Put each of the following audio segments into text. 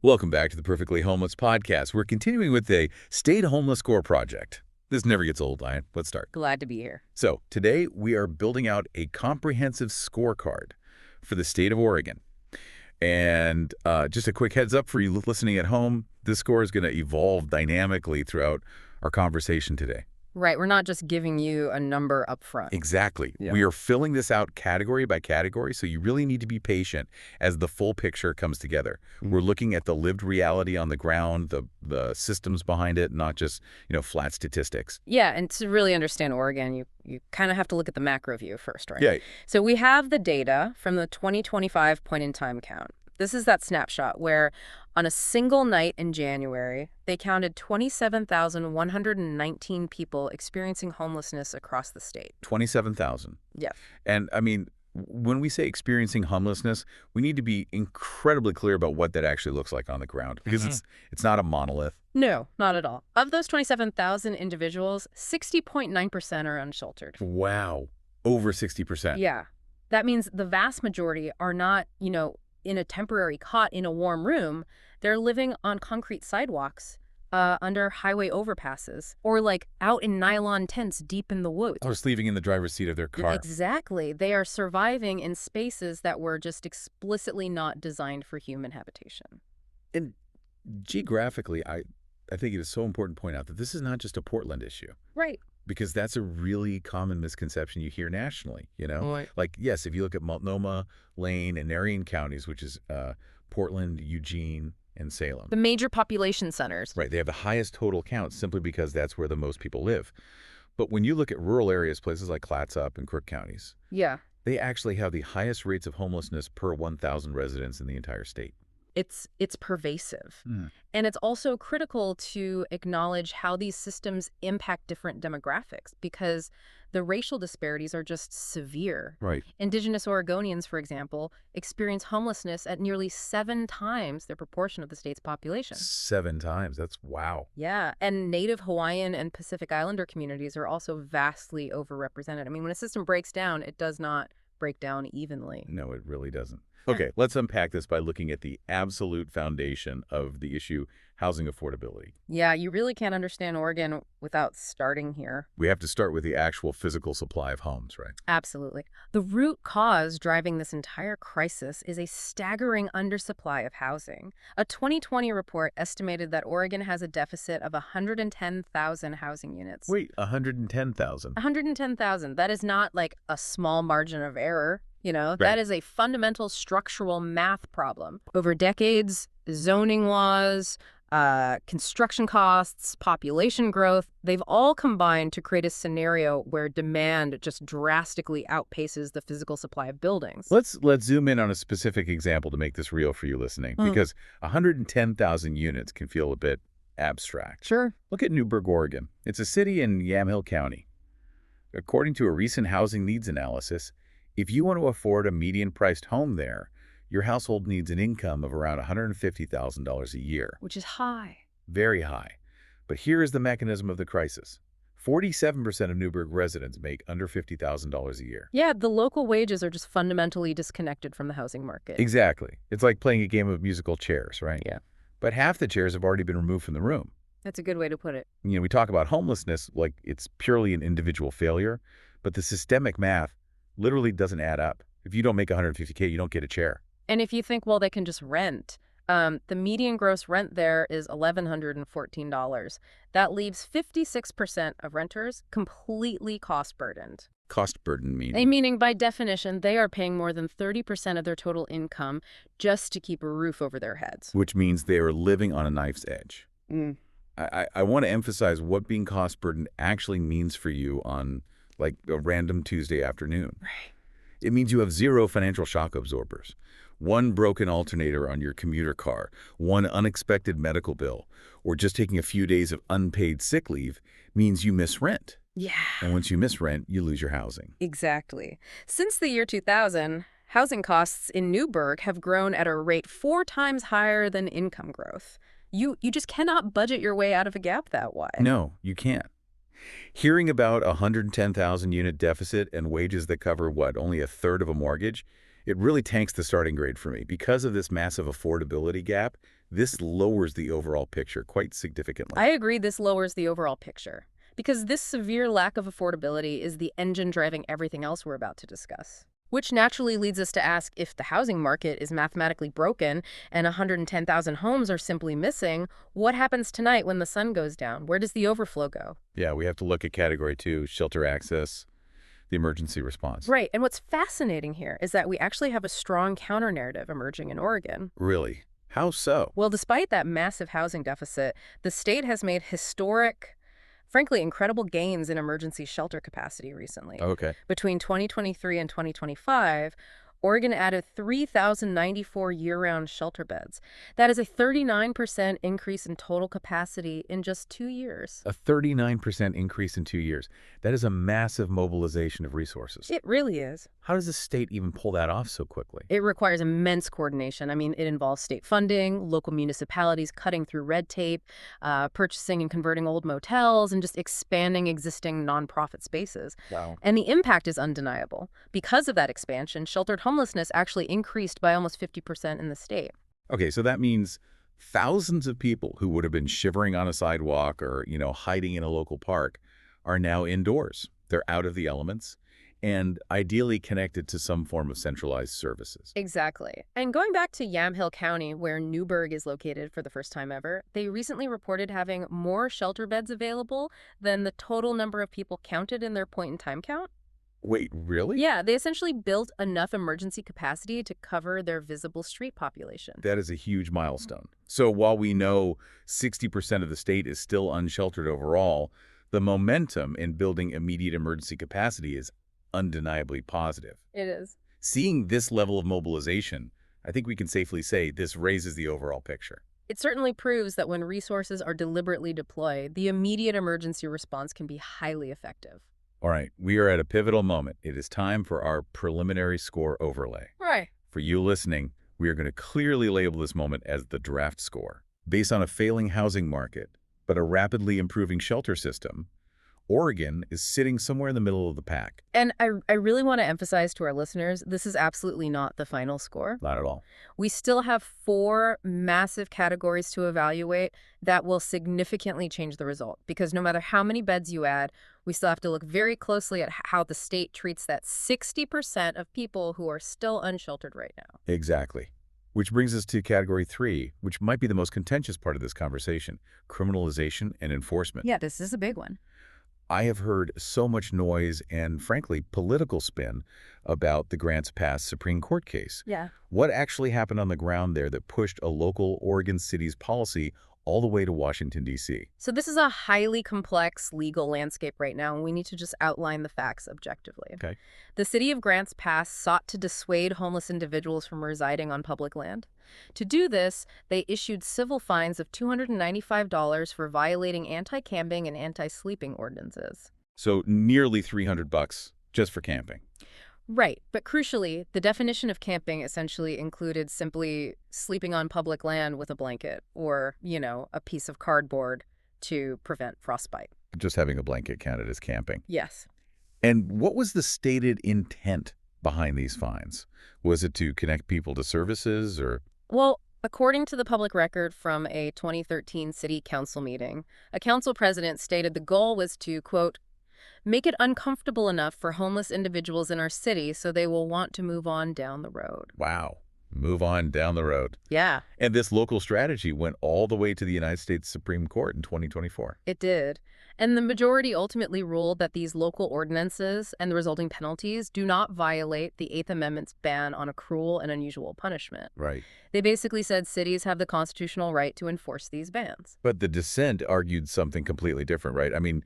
Welcome back to the Perfectly Homeless podcast. We're continuing with the State Homeless Score project. This never gets old, Lion. Let's start. Glad to be here. So today we are building out a comprehensive scorecard for the state of Oregon. And just a quick heads up for you listening at home, this score is going to evolve dynamically throughout our conversation today. Right. We're not just giving you a number up front. Exactly. Yeah. We are filling this out category by category, so you really need to be patient as the full picture comes together. We're looking at the lived reality on the ground, the systems behind it, not just, flat statistics. Yeah, and to really understand Oregon, you kind of have to look at the macro view first, right? Yeah. So we have the data from the 2025 point-in-time count. This is that snapshot where on a single night in January, they counted 27,119 people experiencing homelessness across the state. 27,000. Yeah. And, when we say experiencing homelessness, we need to be incredibly clear about what that actually looks like on the ground, because it's not a monolith. No, not at all. Of those 27,000 individuals, 60.9% are unsheltered. Wow. Over 60%. Yeah. That means the vast majority are not, in a temporary cot in a warm room. They're living on concrete sidewalks, under highway overpasses, or out in nylon tents deep in the woods. Or sleeping in the driver's seat of their car. Exactly. They are surviving in spaces that were just explicitly not designed for human habitation. And geographically, I think it is so important to point out that this is not just a Portland issue. Right. Because that's a really common misconception you hear nationally, Right. Yes, if you look at Multnomah, Lane, and Marion counties, which is Portland, Eugene, and Salem. The major population centers. Right, they have the highest total count simply because that's where the most people live. But when you look at rural areas, places like Clatsop and Crook counties, Yeah. they actually have the highest rates of homelessness per 1,000 residents in the entire state. It's pervasive. And it's also critical to acknowledge how these systems impact different demographics, because the racial disparities are just severe. Right. Indigenous Oregonians, for example, experience homelessness at nearly 7 times their proportion of the state's population. 7 times. That's wow. Yeah, and Native Hawaiian and Pacific Islander communities are also vastly overrepresented. When a system breaks down, it does not break down evenly. No, it really doesn't. Okay, let's unpack this by looking at the absolute foundation of the issue, housing affordability. Yeah, you really can't understand Oregon without starting here. We have to start with the actual physical supply of homes, right? Absolutely. The root cause driving this entire crisis is a staggering undersupply of housing. A 2020 report estimated that Oregon has a deficit of 110,000 housing units. Wait, 110,000? 110,000. That is not a small margin of error. Right. That is a fundamental structural math problem. Over decades, zoning laws, construction costs, population growth, they've all combined to create a scenario where demand just drastically outpaces the physical supply of buildings. Let's zoom in on a specific example to make this real for you listening, because 110,000 units can feel a bit abstract. Sure. Look at Newberg, Oregon. It's a city in Yamhill County. According to a recent housing needs analysis, if you want to afford a median-priced home there, your household needs an income of around $150,000 a year. Which is high. Very high. But here is the mechanism of the crisis. 47% of Newberg residents make under $50,000 a year. Yeah, the local wages are just fundamentally disconnected from the housing market. Exactly. It's like playing a game of musical chairs, right? Yeah. But half the chairs have already been removed from the room. That's a good way to put it. We talk about homelessness like it's purely an individual failure, but the systemic math literally doesn't add up. If you don't make $150K, you don't get a chair. And if you think, well, they can just rent, the median gross rent there is $1,114. That leaves 56% of renters completely cost-burdened. Cost burden meaning? Meaning, by definition, they are paying more than 30% of their total income just to keep a roof over their heads. Which means they are living on a knife's edge. I want to emphasize what being cost burdened actually means for you on a random Tuesday afternoon. Right. It means you have 0 financial shock absorbers, 1 broken alternator on your commuter car, 1 unexpected medical bill, or just taking a few days of unpaid sick leave means you miss rent. Yeah. And once you miss rent, you lose your housing. Exactly. Since the year 2000, housing costs in Newberg have grown at a rate 4 times higher than income growth. You just cannot budget your way out of a gap that wide. No, you can't. Hearing about a 110,000 unit deficit and wages that cover, only a third of a mortgage, it really tanks the starting grade for me. Because of this massive affordability gap, This lowers the overall picture quite significantly. I agree this lowers the overall picture, because this severe lack of affordability is the engine driving everything else we're about to discuss. Which naturally leads us to ask, if the housing market is mathematically broken and 110,000 homes are simply missing, what happens tonight when the sun goes down? Where does the overflow go? Yeah, we have to look at Category 2, shelter access, the emergency response. Right, and what's fascinating here is that we actually have a strong counter-narrative emerging in Oregon. Really? How so? Well, despite that massive housing deficit, the state has made historic, frankly, incredible gains in emergency shelter capacity recently. Okay. Between 2023 and 2025, Oregon added 3,094 year-round shelter beds. That is a 39% increase in total capacity in just 2 years. A 39% increase in 2 years. That is a massive mobilization of resources. It really is. How does the state even pull that off so quickly? It requires immense coordination. I mean, it involves state funding, local municipalities cutting through red tape, purchasing and converting old motels, and just expanding existing nonprofit spaces. Wow. And the impact is undeniable. Because of that expansion, sheltered homelessness actually increased by almost 50% in the state. Okay, so that means thousands of people who would have been shivering on a sidewalk or, hiding in a local park are now indoors. They're out of the elements and ideally connected to some form of centralized services. Exactly. And going back to Yamhill County, where Newburgh is located for the first time ever, they recently reported having more shelter beds available than the total number of people counted in their point-in-time count. Wait, really? Yeah, they essentially built enough emergency capacity to cover their visible street population. That is a huge milestone. So while we know 60% of the state is still unsheltered overall, the momentum in building immediate emergency capacity is undeniably positive. It is. Seeing this level of mobilization, I think we can safely say this raises the overall picture. It certainly proves that when resources are deliberately deployed, the immediate emergency response can be highly effective. All right, we are at a pivotal moment. It is time for our preliminary score overlay. Right. For you listening, we are going to clearly label this moment as the draft score. Based on a failing housing market, but a rapidly improving shelter system, Oregon is sitting somewhere in the middle of the pack. And I really want to emphasize to our listeners, this is absolutely not the final score. Not at all. We still have 4 massive categories to evaluate that will significantly change the result. Because no matter how many beds you add, we still have to look very closely at how the state treats that 60% of people who are still unsheltered right now. Exactly. Which brings us to Category 3, which might be the most contentious part of this conversation, criminalization and enforcement. Yeah, this is a big one. I have heard so much noise and, frankly, political spin about the Grants Pass Supreme Court case. Yeah. What actually happened on the ground there that pushed a local Oregon city's policy all the way to Washington, D.C.? So this is a highly complex legal landscape right now, and we need to just outline the facts objectively. Okay. The city of Grants Pass sought to dissuade homeless individuals from residing on public land. To do this, they issued civil fines of $295 for violating anti-camping and anti-sleeping ordinances. So nearly $300 just for camping. Right, but crucially, the definition of camping essentially included simply sleeping on public land with a blanket or, a piece of cardboard to prevent frostbite. Just having a blanket counted as camping. Yes. And what was the stated intent behind these fines? Was it to connect people to services or? Well, according to the public record from a 2013 city council meeting, a council president stated the goal was to, quote, make it uncomfortable enough for homeless individuals in our city so they will want to move on down the road. Wow. Move on down the road. Yeah. And this local strategy went all the way to the United States Supreme Court in 2024. It did. And the majority ultimately ruled that these local ordinances and the resulting penalties do not violate the Eighth Amendment's ban on a cruel and unusual punishment. Right. They basically said cities have the constitutional right to enforce these bans. But the dissent argued something completely different, right? I mean,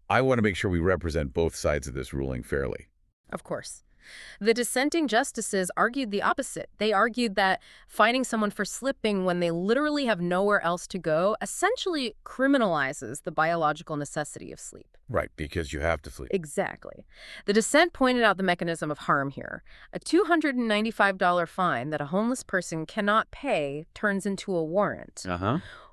I want to make sure we represent both sides of this ruling fairly. Of course. The dissenting justices argued the opposite. They argued that fining someone for slipping when they literally have nowhere else to go essentially criminalizes the biological necessity of sleep. Right, because you have to sleep. Exactly. The dissent pointed out the mechanism of harm here. A $295 fine that a homeless person cannot pay turns into a warrant,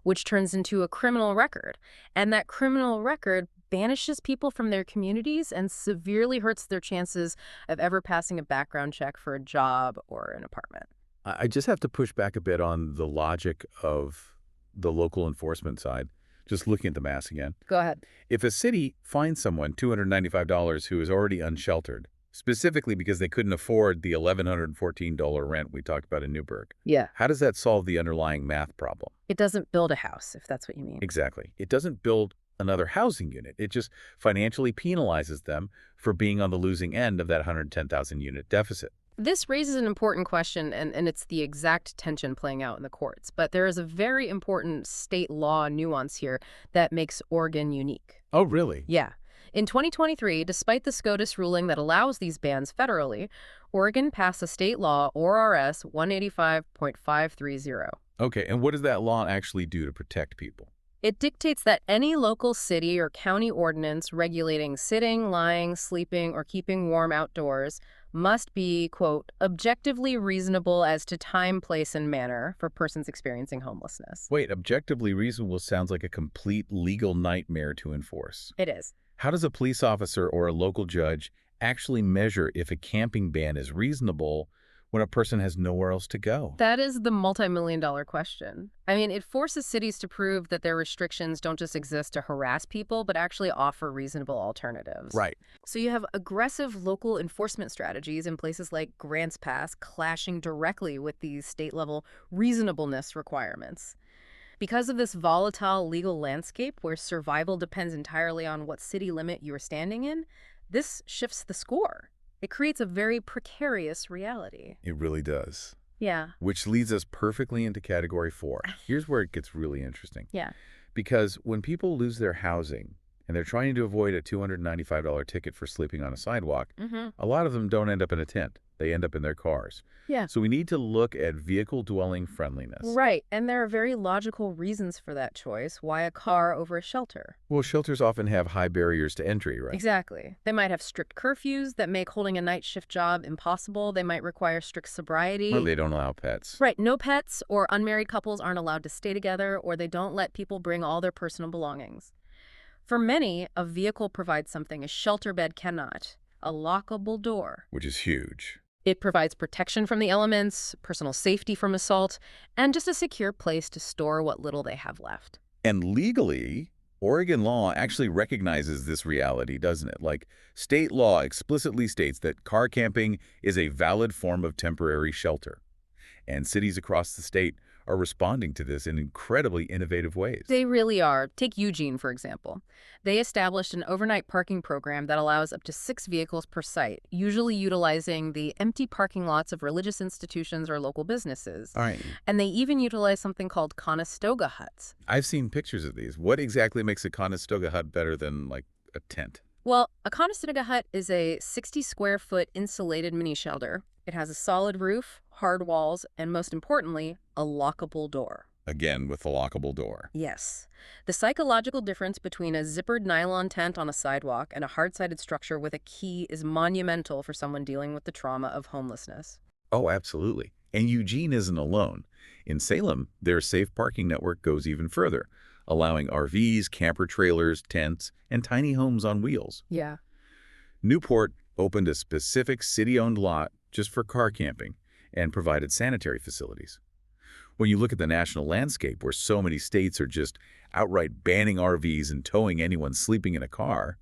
which turns into a criminal record. And that criminal record banishes people from their communities and severely hurts their chances of ever passing a background check for a job or an apartment. I just have to push back a bit on the logic of the local enforcement side. Just looking at the math again. Go ahead. If a city finds someone $295 who is already unsheltered, specifically because they couldn't afford the $1,114 rent we talked about in Newburgh, Yeah. how does that solve the underlying math problem? It doesn't build a house, if that's what you mean. Exactly. It doesn't build another housing unit. It just financially penalizes them for being on the losing end of that 110,000 unit deficit. This raises an important question, and it's the exact tension playing out in the courts. But there is a very important state law nuance here that makes Oregon unique. Oh, really? Yeah. In 2023, despite the SCOTUS ruling that allows these bans federally, Oregon passed a state law, ORS 185.530. Okay, and what does that law actually do to protect people? It dictates that any local city or county ordinance regulating sitting, lying, sleeping, or keeping warm outdoors must be, quote, objectively reasonable as to time, place, and manner for persons experiencing homelessness. Wait, objectively reasonable sounds like a complete legal nightmare to enforce. It is. How does a police officer or a local judge actually measure if a camping ban is reasonable when a person has nowhere else to go? That is the multi-million-dollar question. I mean, it forces cities to prove that their restrictions don't just exist to harass people, but actually offer reasonable alternatives. Right. So you have aggressive local enforcement strategies in places like Grants Pass clashing directly with these state-level reasonableness requirements. Because of this volatile legal landscape where survival depends entirely on what city limit you're standing in, this shifts the score. It creates a very precarious reality. It really does. Yeah. Which leads us perfectly into category 4. Here's where it gets really interesting. Yeah. Because when people lose their housing and they're trying to avoid a $295 ticket for sleeping on a sidewalk, a lot of them don't end up in a tent. They end up in their cars. Yeah. So we need to look at vehicle dwelling friendliness. Right. And there are very logical reasons for that choice. Why a car over a shelter? Well, shelters often have high barriers to entry, right? Exactly. They might have strict curfews that make holding a night shift job impossible. They might require strict sobriety. Or they don't allow pets. Right. No pets or unmarried couples aren't allowed to stay together, or they don't let people bring all their personal belongings. For many, a vehicle provides something a shelter bed cannot, a lockable door. Which is huge. It provides protection from the elements, personal safety from assault, and just a secure place to store what little they have left. And legally, Oregon law actually recognizes this reality, doesn't it? Like, state law explicitly states that car camping is a valid form of temporary shelter. And cities across the state are responding to this in incredibly innovative ways. They really are. Take Eugene, for example. They established an overnight parking program that allows up to 6 vehicles per site, usually utilizing the empty parking lots of religious institutions or local businesses. All right. And they even utilize something called Conestoga huts. I've seen pictures of these. What exactly makes a Conestoga hut better than, like, a tent? Well, a Conestoga hut is a 60-square-foot insulated mini shelter. It has a solid roof, hard walls, and most importantly, a lockable door. Again, with the lockable door. Yes. The psychological difference between a zippered nylon tent on a sidewalk and a hard-sided structure with a key is monumental for someone dealing with the trauma of homelessness. Oh, absolutely. And Eugene isn't alone. In Salem, their safe parking network goes even further, allowing RVs, camper trailers, tents, and tiny homes on wheels. Yeah. Newport opened a specific city-owned lot just for car camping and provided sanitary facilities. When you look at the national landscape where so many states are just outright banning RVs and towing anyone sleeping in a car,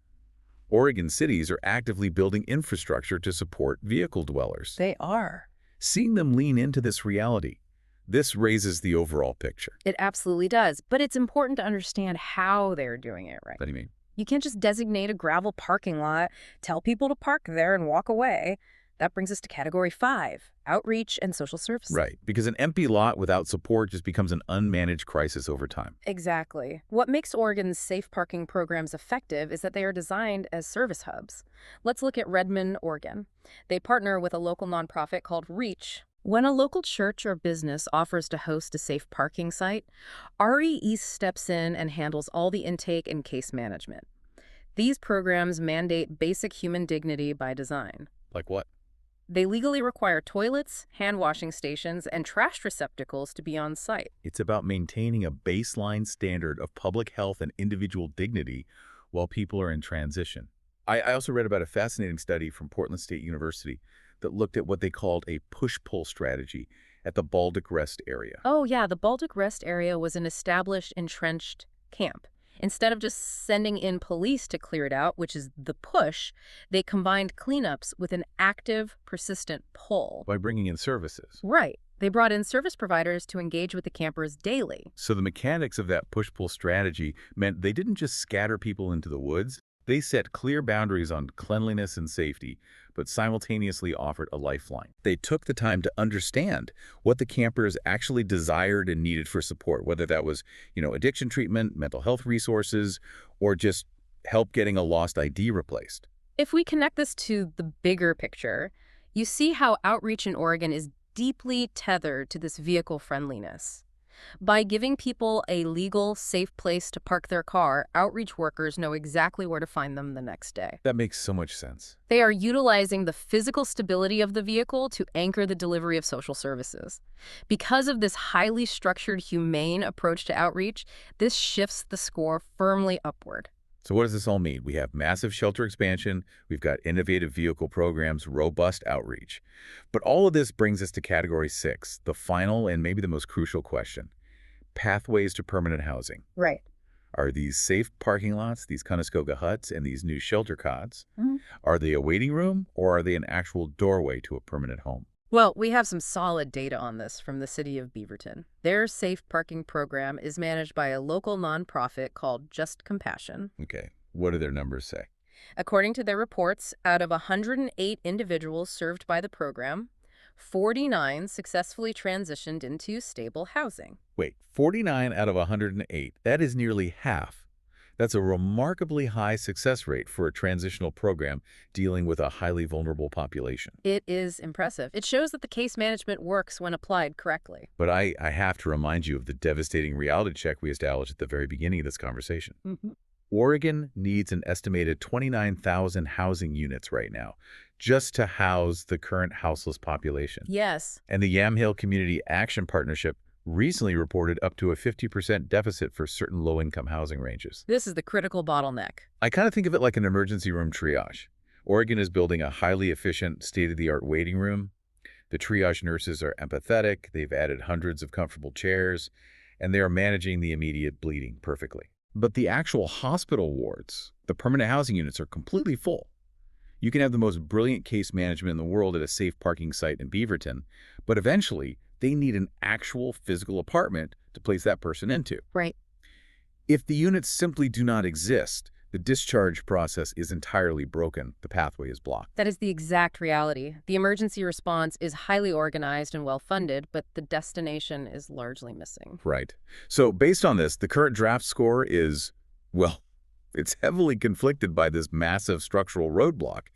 Oregon cities are actively building infrastructure to support vehicle dwellers. They are. Seeing them lean into this reality, this raises the overall picture. It absolutely does. But it's important to understand how they're doing it right. What do you mean? You can't just designate a gravel parking lot, tell people to park there, and walk away. That brings us to category 5, outreach and social services. Right, because an empty lot without support just becomes an unmanaged crisis over time. Exactly. What makes Oregon's safe parking programs effective is that they are designed as service hubs. Let's look at Redmond, Oregon. They partner with a local nonprofit called REACH. When a local church or business offers to host a safe parking site, RE East steps in and handles all the intake and case management. These programs mandate basic human dignity by design. Like what? They legally require toilets, hand washing stations, and trash receptacles to be on site. It's about maintaining a baseline standard of public health and individual dignity while people are in transition. I also read about a fascinating study from Portland State University that looked at what they called a push-pull strategy at the Baltic Rest area. Oh, yeah, the Baltic Rest area was an established, entrenched camp. Instead of just sending in police to clear it out, which is the push, they combined cleanups with an active, persistent pull. By bringing in services. Right. They brought in service providers to engage with the campers daily. So the mechanics of that push-pull strategy meant they didn't just scatter people into the woods. They set clear boundaries on cleanliness and safety, but simultaneously offered a lifeline. They took the time to understand what the campers actually desired and needed for support, whether that was, addiction treatment, mental health resources, or just help getting a lost ID replaced. If we connect this to the bigger picture, you see how outreach in Oregon is deeply tethered to this vehicle friendliness. By giving people a legal, safe place to park their car, outreach workers know exactly where to find them the next day. That makes so much sense. They are utilizing the physical stability of the vehicle to anchor the delivery of social services. Because of this highly structured, humane approach to outreach, this shifts the score firmly upward. So what does this all mean? We have massive shelter expansion, we've got innovative vehicle programs, robust outreach. But all of this brings us to category 6, the final and maybe the most crucial question. Pathways to permanent housing. Right. Are these safe parking lots, these Conestoga huts, and these new shelter cots, are they a waiting room or are they an actual doorway to a permanent home? Well, we have some solid data on this from the city of Beaverton. Their safe parking program is managed by a local nonprofit called Just Compassion. Okay, what do their numbers say? According to their reports, out of 108 individuals served by the program, 49 successfully transitioned into stable housing. Wait, 49 out of 108. That is nearly half. That's a remarkably high success rate for a transitional program dealing with a highly vulnerable population. It is impressive. It shows that the case management works when applied correctly. But I have to remind you of the devastating reality check we established at the very beginning of this conversation. Oregon needs an estimated 29,000 housing units right now just to house the current houseless population. Yes. And the Yamhill Community Action Partnership recently reported up to a 50% deficit for certain low-income housing ranges. This is the critical bottleneck. I kind of think of it like an emergency room triage. Oregon is building a highly efficient, state-of-the-art waiting room. The triage nurses are empathetic, they've added hundreds of comfortable chairs, and they are managing the immediate bleeding perfectly. But the actual hospital wards, the permanent housing units, are completely full. You can have the most brilliant case management in the world at a safe parking site in Beaverton, but eventually they need an actual physical apartment to place that person into. Right. If the units simply do not exist, the discharge process is entirely broken. The pathway is blocked. That is the exact reality. The emergency response is highly organized and well-funded, but the destination is largely missing. Right. So based on this, the current draft score is, well, it's heavily conflicted by this massive structural roadblock.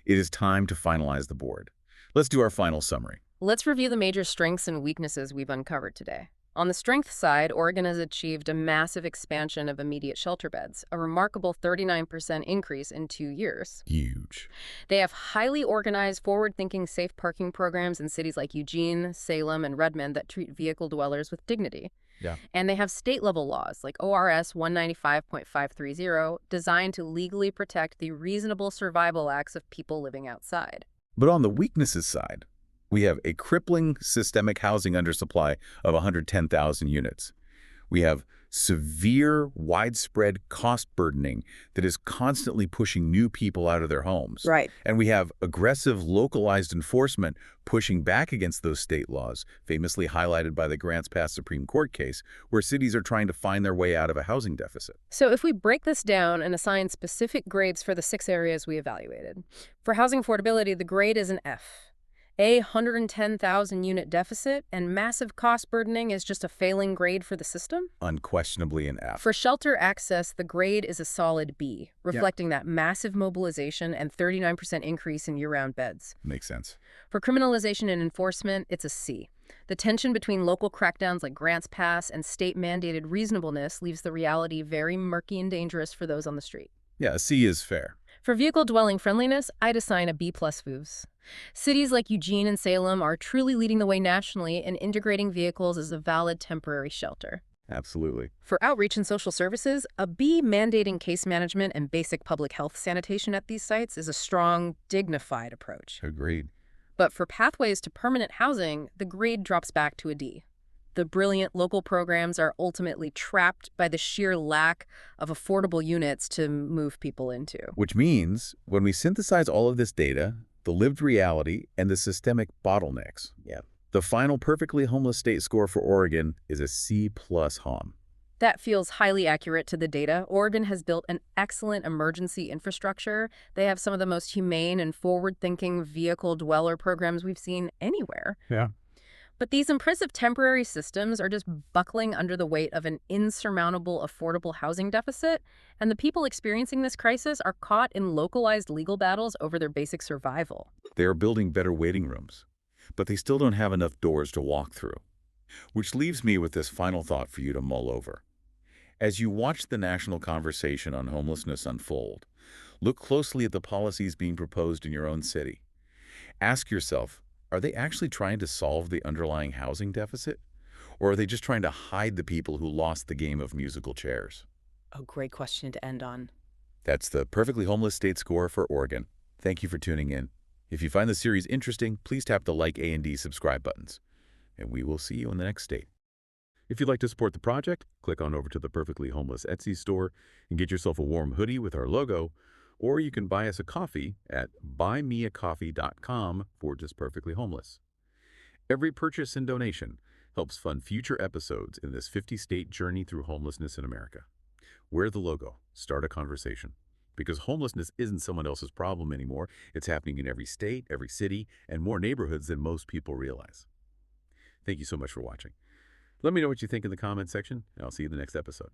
It is time to finalize the board. Let's do our final summary. Let's review the major strengths and weaknesses we've uncovered today. On the strength side, Oregon has achieved a massive expansion of immediate shelter beds, a remarkable 39% increase in 2 years. Huge. They have highly organized, forward-thinking safe parking programs in cities like Eugene, Salem, and Redmond that treat vehicle dwellers with dignity. Yeah. And they have state-level laws like ORS 195.530 designed to legally protect the reasonable survival acts of people living outside. But on the weaknesses side, we have a crippling systemic housing undersupply of 110,000 units. We have severe, widespread cost burdening that is constantly pushing new people out of their homes. Right. And we have aggressive, localized enforcement pushing back against those state laws, famously highlighted by the Grants Pass Supreme Court case, where cities are trying to find their way out of a housing deficit. So if we break this down and assign specific grades for the 6 areas we evaluated, for housing affordability, the grade is an F. A 110,000 unit deficit and massive cost burdening is just a failing grade for the system? Unquestionably an F. For shelter access, the grade is a solid B, reflecting that massive mobilization and 39% increase in year-round beds. Makes sense. For criminalization and enforcement, it's a C. The tension between local crackdowns like Grants Pass and state-mandated reasonableness leaves the reality very murky and dangerous for those on the street. Yeah, a C is fair. For vehicle dwelling friendliness, I'd assign a B+ VUVs. Cities like Eugene and Salem are truly leading the way nationally in integrating vehicles as a valid temporary shelter. Absolutely. For outreach and social services, a B mandating case management and basic public health sanitation at these sites is a strong, dignified approach. Agreed. But for pathways to permanent housing, the grade drops back to a D. The brilliant local programs are ultimately trapped by the sheer lack of affordable units to move people into. Which means when we synthesize all of this data, the lived reality, and the systemic bottlenecks, the final perfectly homeless state score for Oregon is a C+ HOM. That feels highly accurate to the data. Oregon has built an excellent emergency infrastructure. They have some of the most humane and forward-thinking vehicle dweller programs we've seen anywhere. Yeah. But these impressive temporary systems are just buckling under the weight of an insurmountable affordable housing deficit, and the people experiencing this crisis are caught in localized legal battles over their basic survival. They are building better waiting rooms, but they still don't have enough doors to walk through. Which leaves me with this final thought for you to mull over. As you watch the national conversation on homelessness unfold, look closely at the policies being proposed in your own city. Ask yourself, are they actually trying to solve the underlying housing deficit? Or are they just trying to hide the people who lost the game of musical chairs? A great question to end on. That's the Perfectly Homeless State Score for Oregon. Thank you for tuning in. If you find the series interesting, please tap the like A and D subscribe buttons. And we will see you in the next state. If you'd like to support the project, click on over to the Perfectly Homeless Etsy store and get yourself a warm hoodie with our logo, or you can buy us a coffee at buymeacoffee.com/perfectlyhomeless. Every purchase and donation helps fund future episodes in this 50-state journey through homelessness in America. Wear the logo. Start a conversation. Because homelessness isn't someone else's problem anymore. It's happening in every state, every city, and more neighborhoods than most people realize. Thank you so much for watching. Let me know what you think in the comments section, and I'll see you in the next episode.